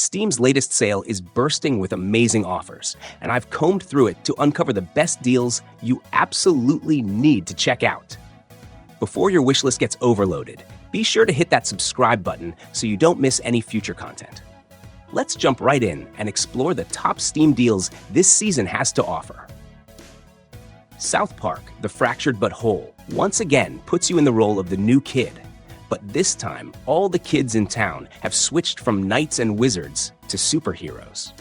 Steam's latest sale is bursting with amazing offers, and I've combed through it to uncover the best deals you absolutely need to check out. Before your wishlist gets overloaded, be sure to hit that subscribe button so you don't miss any future content. Let's jump right in and explore the top Steam deals this season has to offer. South Park: The Fractured But Whole once again puts you in the role of the new kid. But this time, all the kids in town have switched from knights and wizards to superheroes.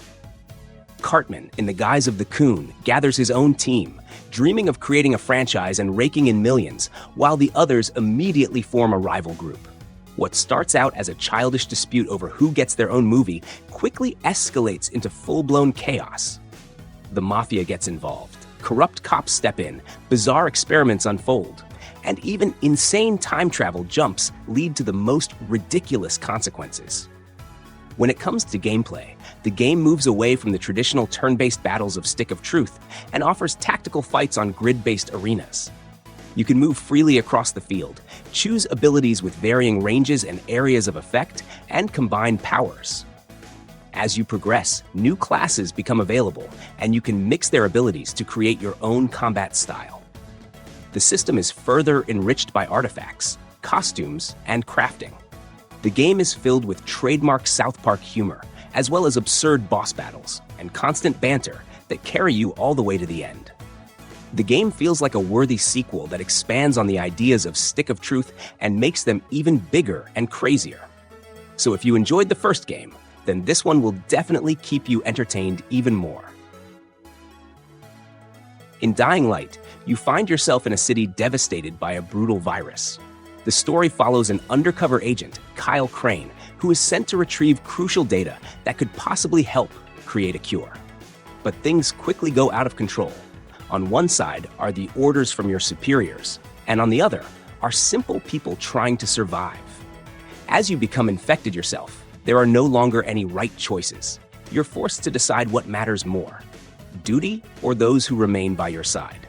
Cartman, in the guise of the Coon, gathers his own team, dreaming of creating a franchise and raking in millions, while the others immediately form a rival group. What starts out as a childish dispute over who gets their own movie quickly escalates into full-blown chaos. The mafia gets involved, corrupt cops step in, bizarre experiments unfold, and even insane time travel jumps lead to the most ridiculous consequences. When it comes to gameplay, the game moves away from the traditional turn-based battles of Stick of Truth and offers tactical fights on grid-based arenas. You can move freely across the field, choose abilities with varying ranges and areas of effect, and combine powers. As you progress, new classes become available, and you can mix their abilities to create your own combat style. The system is further enriched by artifacts, costumes, and crafting. The game is filled with trademark South Park humor, as well as absurd boss battles and constant banter that carry you all the way to the end. The game feels like a worthy sequel that expands on the ideas of Stick of Truth and makes them even bigger and crazier. So if you enjoyed the first game, then this one will definitely keep you entertained even more. In Dying Light, you find yourself in a city devastated by a brutal virus. The story follows an undercover agent, Kyle Crane, who is sent to retrieve crucial data that could possibly help create a cure. But things quickly go out of control. On one side are the orders from your superiors, and on the other are simple people trying to survive. As you become infected yourself, there are no longer any right choices. You're forced to decide what matters more: duty or those who remain by your side.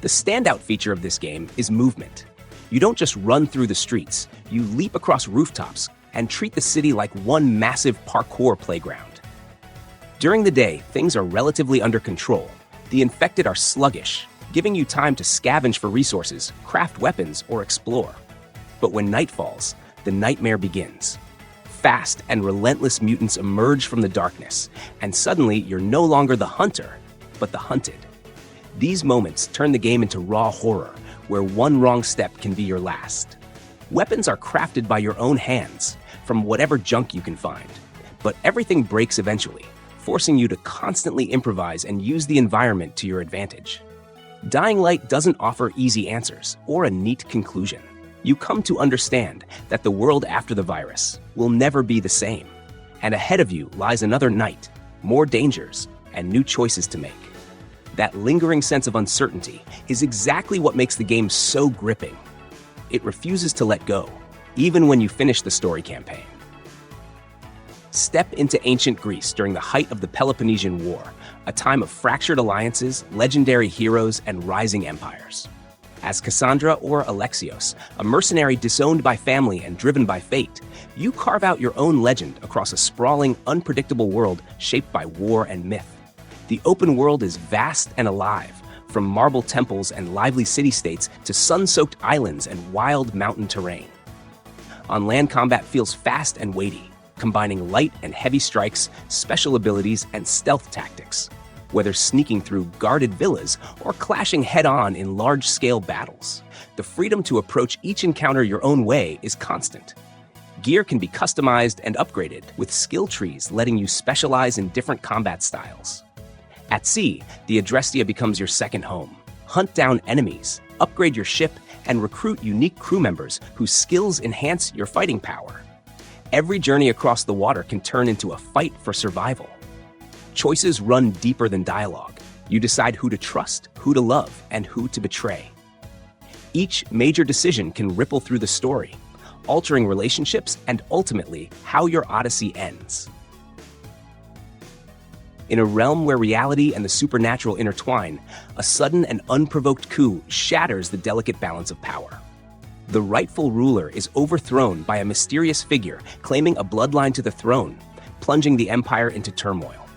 The standout feature of this game is movement. You don't just run through the streets, you leap across rooftops and treat the city like one massive parkour playground. During the day, things are relatively under control. The infected are sluggish, giving you time to scavenge for resources, craft weapons, or explore. But when night falls, the nightmare begins. Fast and relentless mutants emerge from the darkness, and suddenly you're no longer the hunter, but the hunted. These moments turn the game into raw horror, where one wrong step can be your last. Weapons are crafted by your own hands, from whatever junk you can find, but everything breaks eventually, forcing you to constantly improvise and use the environment to your advantage. Dying Light doesn't offer easy answers or a neat conclusion. You come to understand that the world after the virus will never be the same, and ahead of you lies another night, more dangers, and new choices to make. That lingering sense of uncertainty is exactly what makes the game so gripping. It refuses to let go, even when you finish the story campaign. Step into ancient Greece during the height of the Peloponnesian War, a time of fractured alliances, legendary heroes, and rising empires. As Cassandra or Alexios, a mercenary disowned by family and driven by fate, you carve out your own legend across a sprawling, unpredictable world shaped by war and myth. The open world is vast and alive, from marble temples and lively city-states to sun-soaked islands and wild mountain terrain. On land, combat feels fast and weighty, combining light and heavy strikes, special abilities, and stealth tactics. Whether sneaking through guarded villas or clashing head-on in large-scale battles, the freedom to approach each encounter your own way is constant. Gear can be customized and upgraded, with skill trees letting you specialize in different combat styles. At sea, the Adrestia becomes your second home. Hunt down enemies, upgrade your ship, and recruit unique crew members whose skills enhance your fighting power. Every journey across the water can turn into a fight for survival. Choices run deeper than dialogue. You decide who to trust, who to love, and who to betray. Each major decision can ripple through the story, altering relationships and ultimately how your Odyssey ends. In a realm where reality and the supernatural intertwine, a sudden and unprovoked coup shatters the delicate balance of power. The rightful ruler is overthrown by a mysterious figure claiming a bloodline to the throne, plunging the Empire into turmoil.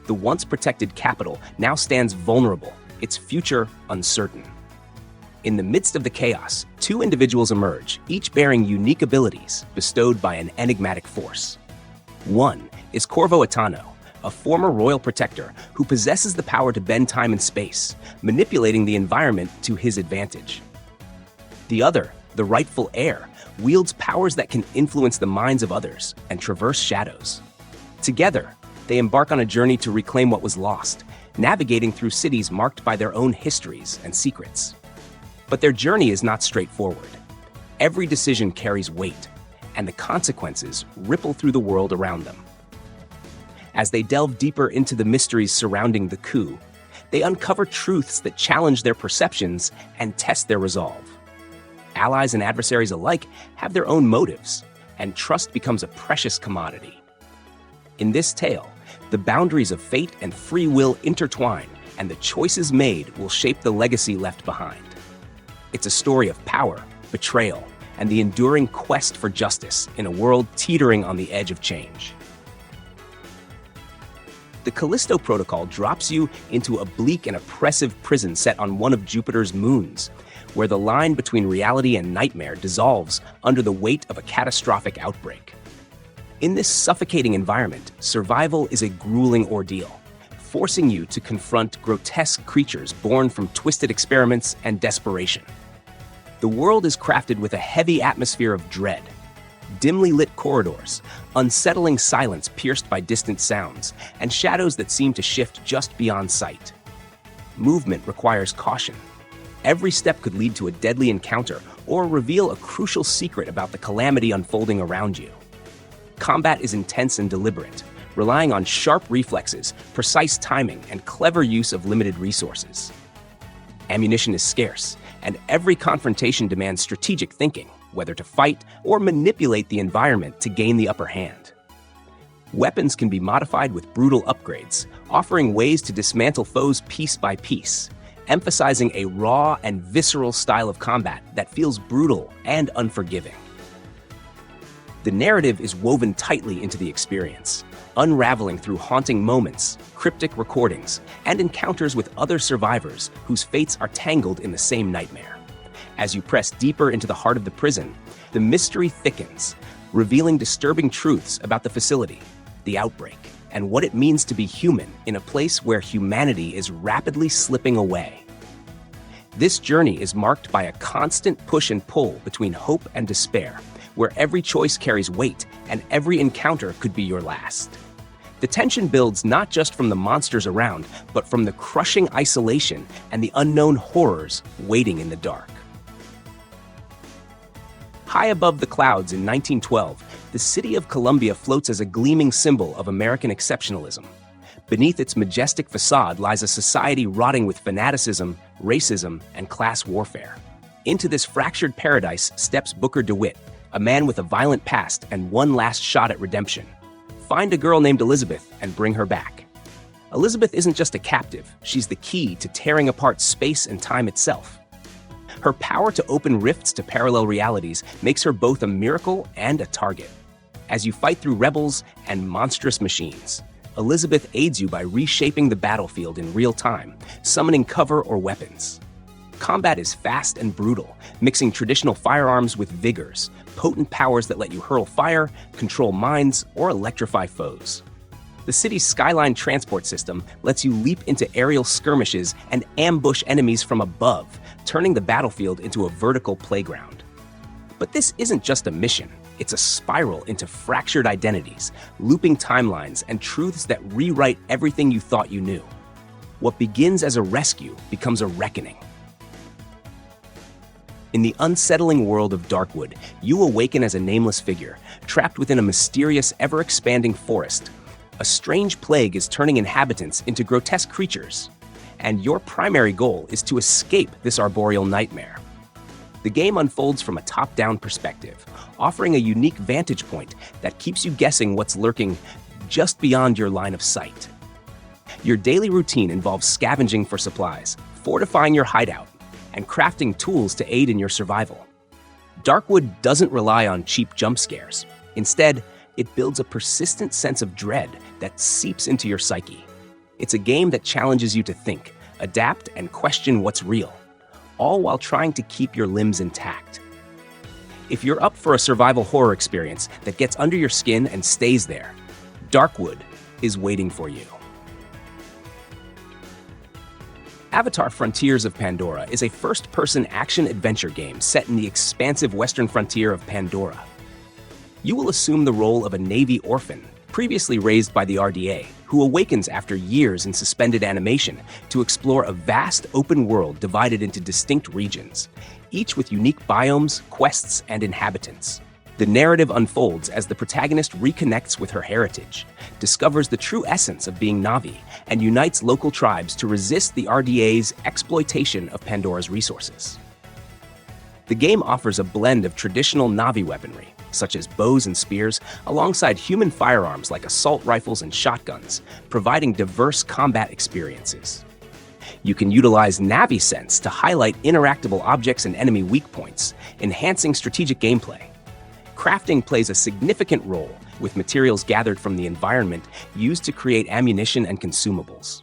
The once protected capital now stands vulnerable, its future uncertain. In the midst of the chaos, two individuals emerge, each bearing unique abilities bestowed by an enigmatic force. One is Corvo Attano, a former royal protector who possesses the power to bend time and space, manipulating the environment to his advantage. The other, the rightful heir, wields powers that can influence the minds of others and traverse shadows. Together, they embark on a journey to reclaim what was lost, navigating through cities marked by their own histories and secrets. But their journey is not straightforward. Every decision carries weight, and the consequences ripple through the world around them. As they delve deeper into the mysteries surrounding the coup, they uncover truths that challenge their perceptions and test their resolve. Allies and adversaries alike have their own motives, and trust becomes a precious commodity. In this tale, the boundaries of fate and free will intertwine, and the choices made will shape the legacy left behind. It's a story of power, betrayal, and the enduring quest for justice in a world teetering on the edge of change. The Callisto Protocol drops you into a bleak and oppressive prison set on one of Jupiter's moons, where the line between reality and nightmare dissolves under the weight of a catastrophic outbreak. In this suffocating environment, survival is a grueling ordeal, forcing you to confront grotesque creatures born from twisted experiments and desperation. The world is crafted with a heavy atmosphere of dread. Dimly lit corridors, unsettling silence pierced by distant sounds, and shadows that seem to shift just beyond sight. Movement requires caution. Every step could lead to a deadly encounter or reveal a crucial secret about the calamity unfolding around you. Combat is intense and deliberate, relying on sharp reflexes, precise timing, and clever use of limited resources. Ammunition is scarce, and every confrontation demands strategic thinking, whether to fight or manipulate the environment to gain the upper hand. Weapons can be modified with brutal upgrades, offering ways to dismantle foes piece by piece, emphasizing a raw and visceral style of combat that feels brutal and unforgiving. The narrative is woven tightly into the experience, unraveling through haunting moments, cryptic recordings, and encounters with other survivors whose fates are tangled in the same nightmare. As you press deeper into the heart of the prison, the mystery thickens, revealing disturbing truths about the facility, the outbreak, and what it means to be human in a place where humanity is rapidly slipping away. This journey is marked by a constant push and pull between hope and despair, where every choice carries weight and every encounter could be your last. The tension builds not just from the monsters around, but from the crushing isolation and the unknown horrors waiting in the dark. High above the clouds in 1912, the city of Columbia floats as a gleaming symbol of American exceptionalism. Beneath its majestic facade lies a society rotting with fanaticism, racism, and class warfare. Into this fractured paradise steps Booker DeWitt, a man with a violent past and one last shot at redemption. Find a girl named Elizabeth and bring her back. Elizabeth isn't just a captive, she's the key to tearing apart space and time itself. Her power to open rifts to parallel realities makes her both a miracle and a target. As you fight through rebels and monstrous machines, Elizabeth aids you by reshaping the battlefield in real time, summoning cover or weapons. Combat is fast and brutal, mixing traditional firearms with vigors, potent powers that let you hurl fire, control minds, or electrify foes. The city's Skyline transport system lets you leap into aerial skirmishes and ambush enemies from above, turning the battlefield into a vertical playground. But this isn't just a mission, it's a spiral into fractured identities, looping timelines, and truths that rewrite everything you thought you knew. What begins as a rescue becomes a reckoning. In the unsettling world of Darkwood, you awaken as a nameless figure, trapped within a mysterious, ever-expanding forest. A strange plague is turning inhabitants into grotesque creatures, and your primary goal is to escape this arboreal nightmare. The game unfolds from a top-down perspective, offering a unique vantage point that keeps you guessing what's lurking just beyond your line of sight. Your daily routine involves scavenging for supplies, fortifying your hideout, and crafting tools to aid in your survival. Darkwood doesn't rely on cheap jump scares. Instead, It builds a persistent sense of dread that seeps into your psyche. It's a game that challenges you to think, adapt, and question what's real, all while trying to keep your limbs intact. If you're up for a survival horror experience that gets under your skin and stays there, Darkwood is waiting for you. Avatar: Frontiers of Pandora is a first-person action-adventure game set in the expansive western frontier of Pandora. You will assume the role of a Navy orphan, previously raised by the RDA, who awakens after years in suspended animation to explore a vast open world divided into distinct regions, each with unique biomes, quests, and inhabitants. The narrative unfolds as the protagonist reconnects with her heritage, discovers the true essence of being Na'vi, and unites local tribes to resist the RDA's exploitation of Pandora's resources. The game offers a blend of traditional Na'vi weaponry, such as bows and spears, alongside human firearms like assault rifles and shotguns, providing diverse combat experiences. You can utilize Na'vi Sense to highlight interactable objects and enemy weak points, enhancing strategic gameplay. Crafting plays a significant role, with materials gathered from the environment used to create ammunition and consumables.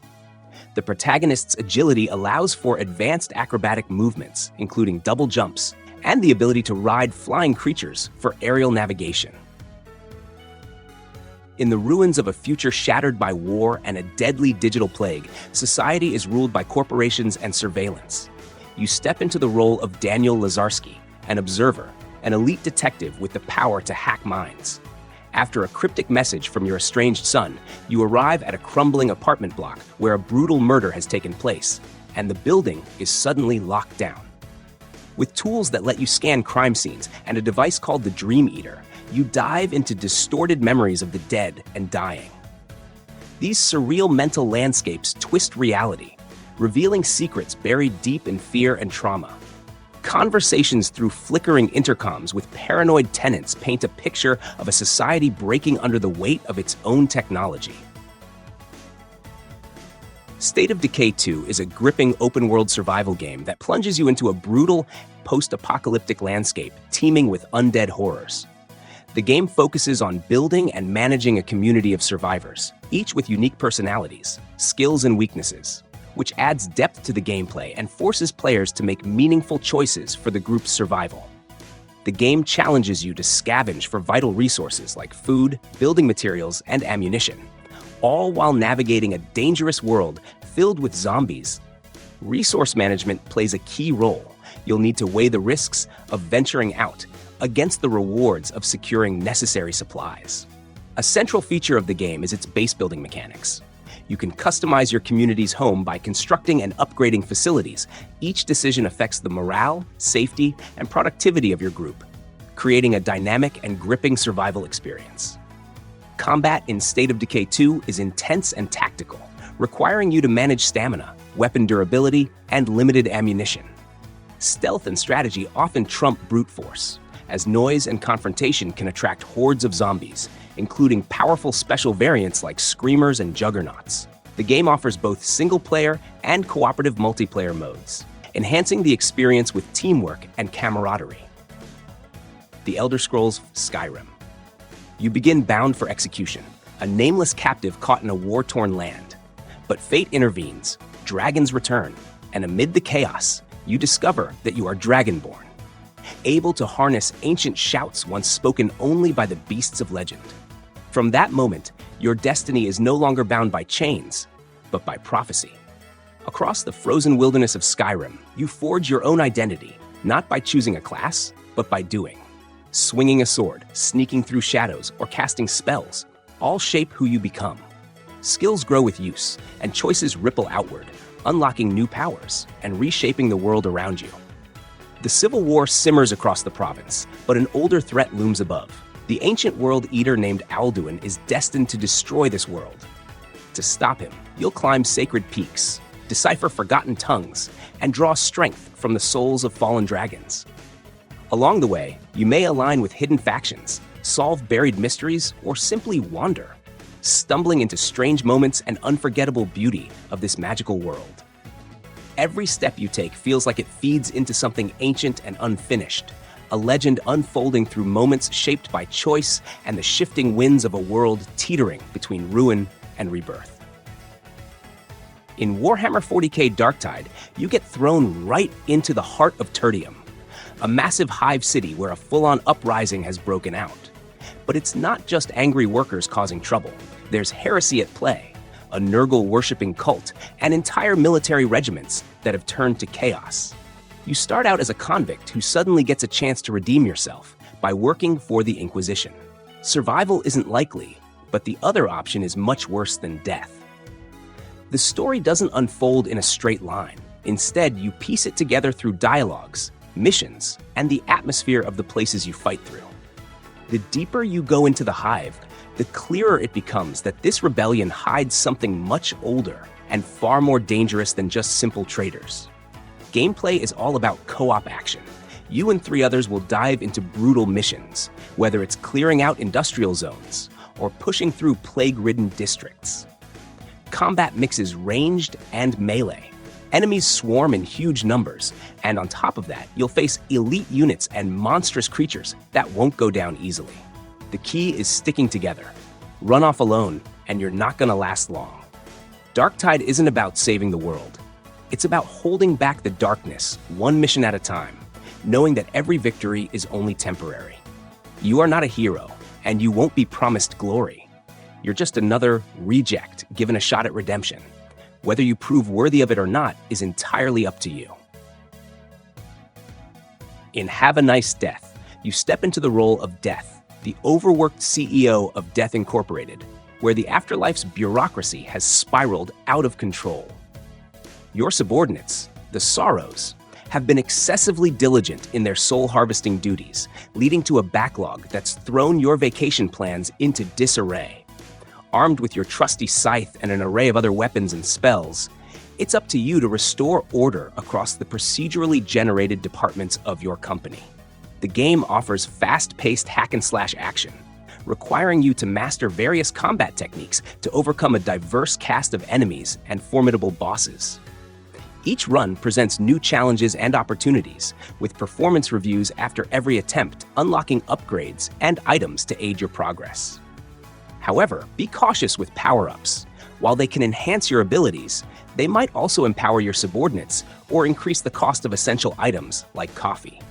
The protagonist's agility allows for advanced acrobatic movements, including double jumps, and the ability to ride flying creatures for aerial navigation. In the ruins of a future shattered by war and a deadly digital plague, society is ruled by corporations and surveillance. You step into the role of Daniel Lazarski, an observer, an elite detective with the power to hack minds. After a cryptic message from your estranged son, you arrive at a crumbling apartment block where a brutal murder has taken place, and the building is suddenly locked down. With tools that let you scan crime scenes and a device called the Dream Eater, you dive into distorted memories of the dead and dying. These surreal mental landscapes twist reality, revealing secrets buried deep in fear and trauma. Conversations through flickering intercoms with paranoid tenants paint a picture of a society breaking under the weight of its own technology. State of Decay 2 is a gripping open-world survival game that plunges you into a brutal, post-apocalyptic landscape teeming with undead horrors. The game focuses on building and managing a community of survivors, each with unique personalities, skills, and weaknesses, which adds depth to the gameplay and forces players to make meaningful choices for the group's survival. The game challenges you to scavenge for vital resources like food, building materials, and ammunition, all while navigating a dangerous world filled with zombies. Resource management plays a key role. You'll need to weigh the risks of venturing out against the rewards of securing necessary supplies. A central feature of the game is its base building mechanics. You can customize your community's home by constructing and upgrading facilities. Each decision affects the morale, safety, and productivity of your group, creating a dynamic and gripping survival experience. Combat in State of Decay 2 is intense and tactical, requiring you to manage stamina, weapon durability, and limited ammunition. Stealth and strategy often trump brute force, as noise and confrontation can attract hordes of zombies, including powerful special variants like Screamers and Juggernauts. The game offers both single-player and cooperative multiplayer modes, enhancing the experience with teamwork and camaraderie. The Elder Scrolls Skyrim. You begin bound for execution, a nameless captive caught in a war-torn land. But fate intervenes, dragons return, and amid the chaos, you discover that you are Dragonborn, able to harness ancient shouts once spoken only by the beasts of legend. From that moment, your destiny is no longer bound by chains, but by prophecy. Across the frozen wilderness of Skyrim, you forge your own identity, not by choosing a class, but by doing. Swinging a sword, sneaking through shadows, or casting spells, all shape who you become. Skills grow with use, and choices ripple outward, unlocking new powers and reshaping the world around you. The civil war simmers across the province, but an older threat looms above. The ancient world eater named Alduin is destined to destroy this world. To stop him, you'll climb sacred peaks, decipher forgotten tongues, and draw strength from the souls of fallen dragons. Along the way, you may align with hidden factions, solve buried mysteries, or simply wander, stumbling into strange moments and unforgettable beauty of this magical world. Every step you take feels like it feeds into something ancient and unfinished, a legend unfolding through moments shaped by choice and the shifting winds of a world teetering between ruin and rebirth. In Warhammer 40k Darktide, you get thrown right into the heart of Tertium, a massive hive city where a full-on uprising has broken out. But it's not just angry workers causing trouble. There's heresy at play, a Nurgle-worshipping cult, and entire military regiments that have turned to chaos. You start out as a convict who suddenly gets a chance to redeem yourself by working for the Inquisition. Survival isn't likely, but the other option is much worse than death. The story doesn't unfold in a straight line. Instead, you piece it together through dialogues, missions, and the atmosphere of the places you fight through. The deeper you go into the Hive, the clearer it becomes that this rebellion hides something much older and far more dangerous than just simple traitors. Gameplay is all about co-op action. You and 3 others will dive into brutal missions, whether it's clearing out industrial zones or pushing through plague-ridden districts. Combat mixes ranged and melee. Enemies swarm in huge numbers, and on top of that, you'll face elite units and monstrous creatures that won't go down easily. The key is sticking together. Run off alone, and you're not gonna last long. Darktide isn't about saving the world. It's about holding back the darkness, one mission at a time, knowing that every victory is only temporary. You are not a hero, and you won't be promised glory. You're just another reject given a shot at redemption. Whether you prove worthy of it or not is entirely up to you. In Have a Nice Death, you step into the role of Death, the overworked CEO of Death Incorporated, where the afterlife's bureaucracy has spiraled out of control. Your subordinates, the Sorrows, have been excessively diligent in their soul-harvesting duties, leading to a backlog that's thrown your vacation plans into disarray. Armed with your trusty scythe and an array of other weapons and spells, it's up to you to restore order across the procedurally generated departments of your company. The game offers fast-paced hack-and-slash action, requiring you to master various combat techniques to overcome a diverse cast of enemies and formidable bosses. Each run presents new challenges and opportunities, with performance reviews after every attempt unlocking upgrades and items to aid your progress. However, be cautious with power-ups. While they can enhance your abilities, they might also empower your subordinates or increase the cost of essential items like coffee.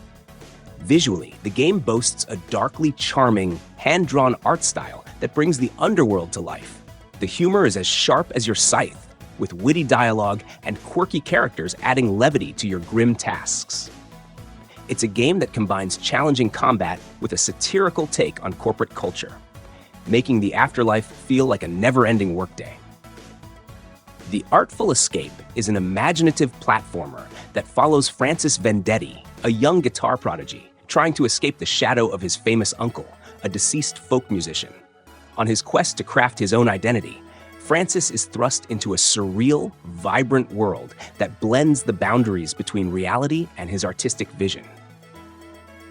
Visually, the game boasts a darkly charming, hand-drawn art style that brings the underworld to life. The humor is as sharp as your scythe, with witty dialogue and quirky characters adding levity to your grim tasks. It's a game that combines challenging combat with a satirical take on corporate culture, making the afterlife feel like a never-ending workday. The Artful Escape is an imaginative platformer that follows Francis Vendetti, a young guitar prodigy, trying to escape the shadow of his famous uncle, a deceased folk musician. On his quest to craft his own identity, Francis is thrust into a surreal, vibrant world that blends the boundaries between reality and his artistic vision.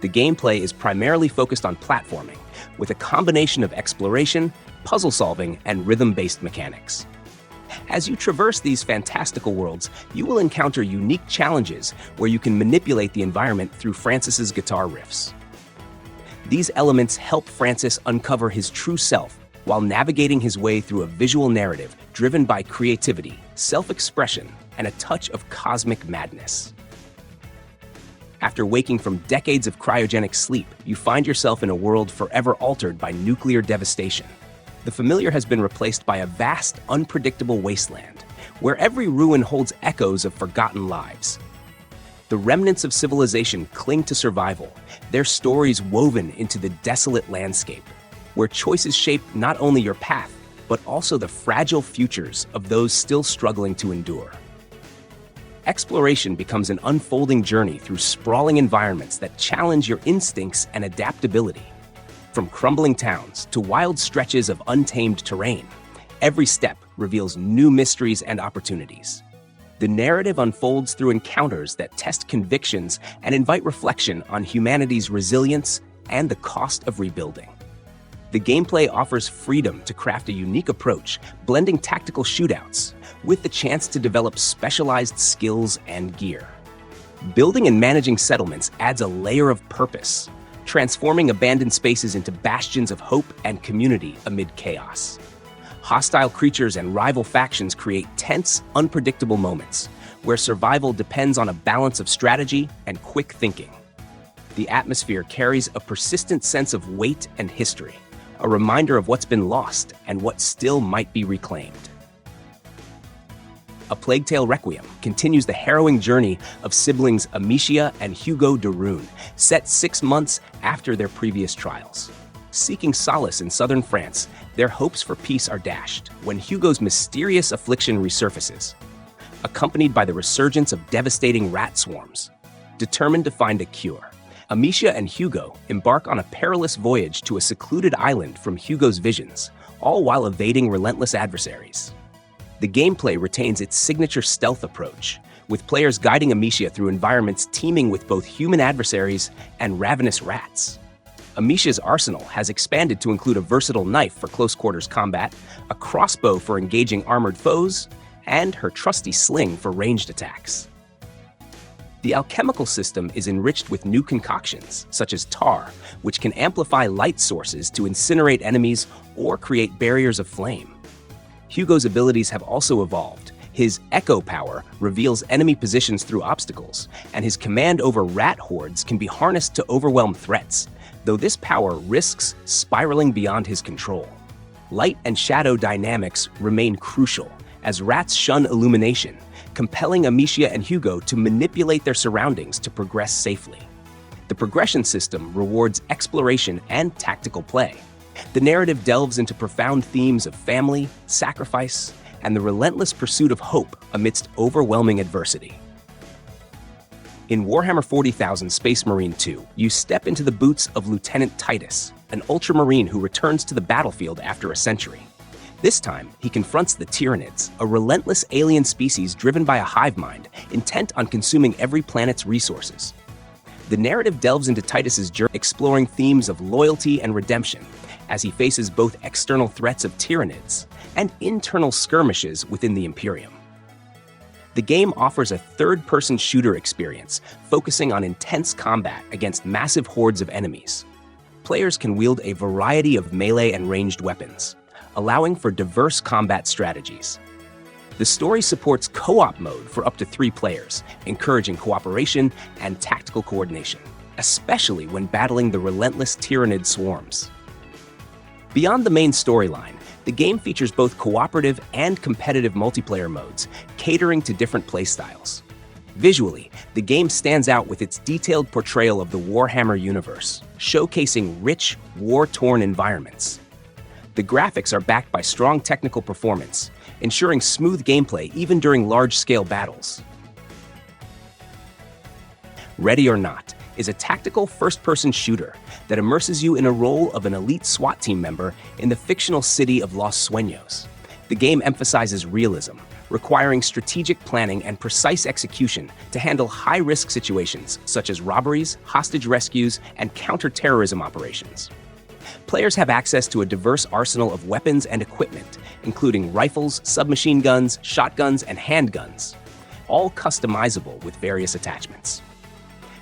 The gameplay is primarily focused on platforming, with a combination of exploration, puzzle solving, and rhythm-based mechanics. As you traverse these fantastical worlds, you will encounter unique challenges where you can manipulate the environment through Francis's guitar riffs. These elements help Francis uncover his true self while navigating his way through a visual narrative driven by creativity, self-expression, and a touch of cosmic madness. After waking from decades of cryogenic sleep, you find yourself in a world forever altered by nuclear devastation. The familiar has been replaced by a vast, unpredictable wasteland, where every ruin holds echoes of forgotten lives. The remnants of civilization cling to survival, their stories woven into the desolate landscape, where choices shape not only your path, but also the fragile futures of those still struggling to endure. Exploration becomes an unfolding journey through sprawling environments that challenge your instincts and adaptability. From crumbling towns to wild stretches of untamed terrain, every step reveals new mysteries and opportunities. The narrative unfolds through encounters that test convictions and invite reflection on humanity's resilience and the cost of rebuilding. The gameplay offers freedom to craft a unique approach, blending tactical shootouts with the chance to develop specialized skills and gear. Building and managing settlements adds a layer of purpose, transforming abandoned spaces into bastions of hope and community amid chaos. Hostile creatures and rival factions create tense, unpredictable moments, where survival depends on a balance of strategy and quick thinking. The atmosphere carries a persistent sense of weight and history, a reminder of what's been lost and what still might be reclaimed. A Plague Tale: Requiem continues the harrowing journey of siblings Amicia and Hugo de Rune, set 6 months after their previous trials. Seeking solace in southern France, their hopes for peace are dashed when Hugo's mysterious affliction resurfaces, accompanied by the resurgence of devastating rat swarms. Determined to find a cure, Amicia and Hugo embark on a perilous voyage to a secluded island from Hugo's visions, all while evading relentless adversaries. The gameplay retains its signature stealth approach, with players guiding Amicia through environments teeming with both human adversaries and ravenous rats. Amicia's arsenal has expanded to include a versatile knife for close-quarters combat, a crossbow for engaging armored foes, and her trusty sling for ranged attacks. The alchemical system is enriched with new concoctions, such as tar, which can amplify light sources to incinerate enemies or create barriers of flame. Hugo's abilities have also evolved. His echo power reveals enemy positions through obstacles, and his command over rat hordes can be harnessed to overwhelm threats, though this power risks spiraling beyond his control. Light and shadow dynamics remain crucial, as rats shun illumination, compelling Amicia and Hugo to manipulate their surroundings to progress safely. The progression system rewards exploration and tactical play. The narrative delves into profound themes of family, sacrifice, and the relentless pursuit of hope amidst overwhelming adversity. In Warhammer 40,000 Space Marine 2, you step into the boots of Lieutenant Titus, an ultramarine who returns to the battlefield after a century. This time, he confronts the Tyranids, a relentless alien species driven by a hive mind, intent on consuming every planet's resources. The narrative delves into Titus's journey, exploring themes of loyalty and redemption, as he faces both external threats of Tyranids and internal skirmishes within the Imperium. The game offers a third-person shooter experience, focusing on intense combat against massive hordes of enemies. Players can wield a variety of melee and ranged weapons, allowing for diverse combat strategies. The story supports co-op mode for up to 3 players, encouraging cooperation and tactical coordination, especially when battling the relentless Tyranid swarms. Beyond the main storyline, the game features both cooperative and competitive multiplayer modes, catering to different playstyles. Visually, the game stands out with its detailed portrayal of the Warhammer universe, showcasing rich, war-torn environments. The graphics are backed by strong technical performance, ensuring smooth gameplay even during large-scale battles. Ready or Not is a tactical first-person shooter that immerses you in a role of an elite SWAT team member in the fictional city of Los Sueños. The game emphasizes realism, requiring strategic planning and precise execution to handle high-risk situations such as robberies, hostage rescues, and counter-terrorism operations. Players have access to a diverse arsenal of weapons and equipment, including rifles, submachine guns, shotguns, and handguns, all customizable with various attachments.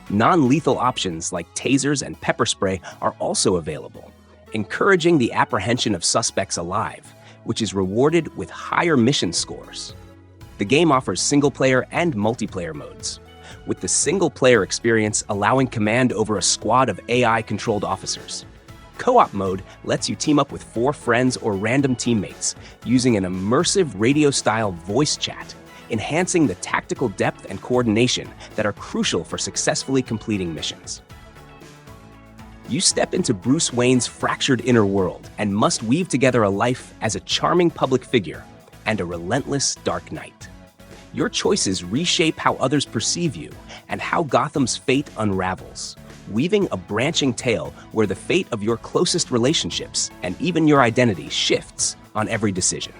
Non-lethal options like tasers and pepper spray are also available, encouraging the apprehension of suspects alive, which is rewarded with higher mission scores. The game offers single-player and multiplayer modes, with the single-player experience allowing command over a squad of AI-controlled officers. Co-op mode lets you team up with 4 friends or random teammates using an immersive radio-style voice chat, enhancing the tactical depth and coordination that are crucial for successfully completing missions. You step into Bruce Wayne's fractured inner world and must weave together a life as a charming public figure and a relentless Dark Knight. Your choices reshape how others perceive you and how Gotham's fate unravels, weaving a branching tale where the fate of your closest relationships and even your identity shifts on every decision.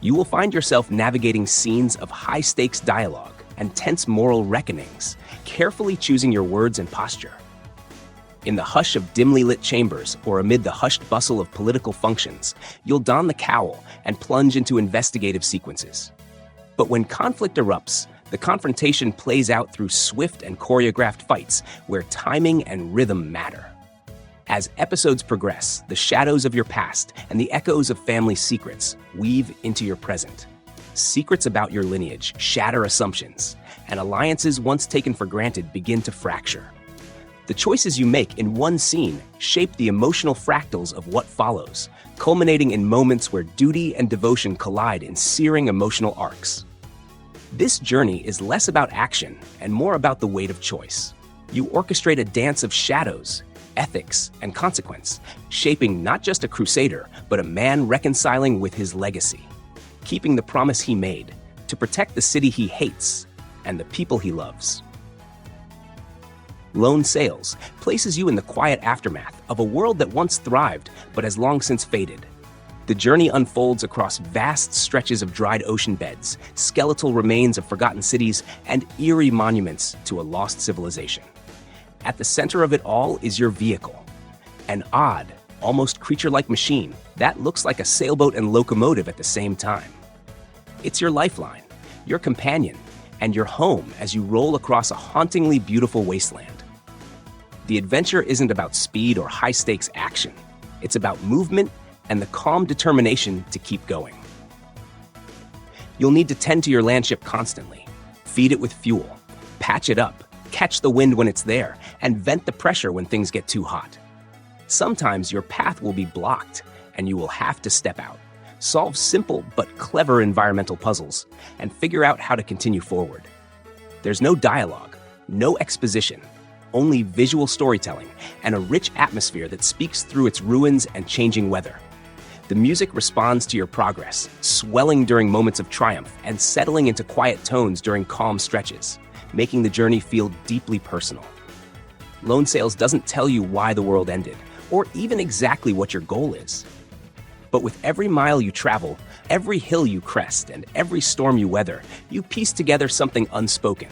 You will find yourself navigating scenes of high-stakes dialogue and tense moral reckonings, carefully choosing your words and posture. In the hush of dimly lit chambers or amid the hushed bustle of political functions, you'll don the cowl and plunge into investigative sequences. But when conflict erupts, The confrontation plays out through swift and choreographed fights where timing and rhythm matter. As episodes progress, the shadows of your past and the echoes of family secrets weave into your present. Secrets about your lineage shatter assumptions, and alliances once taken for granted begin to fracture. The choices you make in one scene shape the emotional fractals of what follows, culminating in moments where duty and devotion collide in searing emotional arcs. This journey is less about action and more about the weight of choice. You orchestrate a dance of shadows, ethics, and consequence, shaping not just a crusader, but a man reconciling with his legacy, keeping the promise he made to protect the city he hates and the people he loves. Lone Sails places you in the quiet aftermath of a world that once thrived but has long since faded. The journey unfolds across vast stretches of dried ocean beds, skeletal remains of forgotten cities, and eerie monuments to a lost civilization. At the center of it all is your vehicle, an odd, almost creature-like machine that looks like a sailboat and locomotive at the same time. It's your lifeline, your companion, and your home as you roll across a hauntingly beautiful wasteland. The adventure isn't about speed or high-stakes action. It's about movement and the calm determination to keep going. You'll need to tend to your landship constantly, feed it with fuel, patch it up, catch the wind when it's there, and vent the pressure when things get too hot. Sometimes your path will be blocked, and you will have to step out, solve simple but clever environmental puzzles, and figure out how to continue forward. There's no dialogue, no exposition, only visual storytelling and a rich atmosphere that speaks through its ruins and changing weather. The music responds to your progress, swelling during moments of triumph and settling into quiet tones during calm stretches, making the journey feel deeply personal. Lone Sails doesn't tell you why the world ended, or even exactly what your goal is. But with every mile you travel, every hill you crest, and every storm you weather, you piece together something unspoken.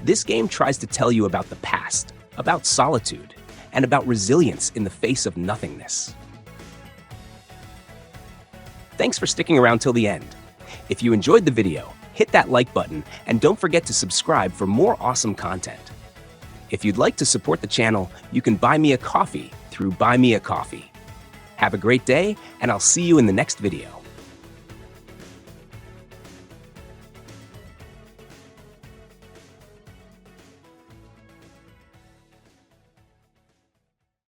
This game tries to tell you about the past, about solitude, and about resilience in the face of nothingness. Thanks for sticking around till the end. If you enjoyed the video, hit that like button and don't forget to subscribe for more awesome content. If you'd like to support the channel, you can buy me a coffee through Buy Me a Coffee. Have a great day, and I'll see you in the next video.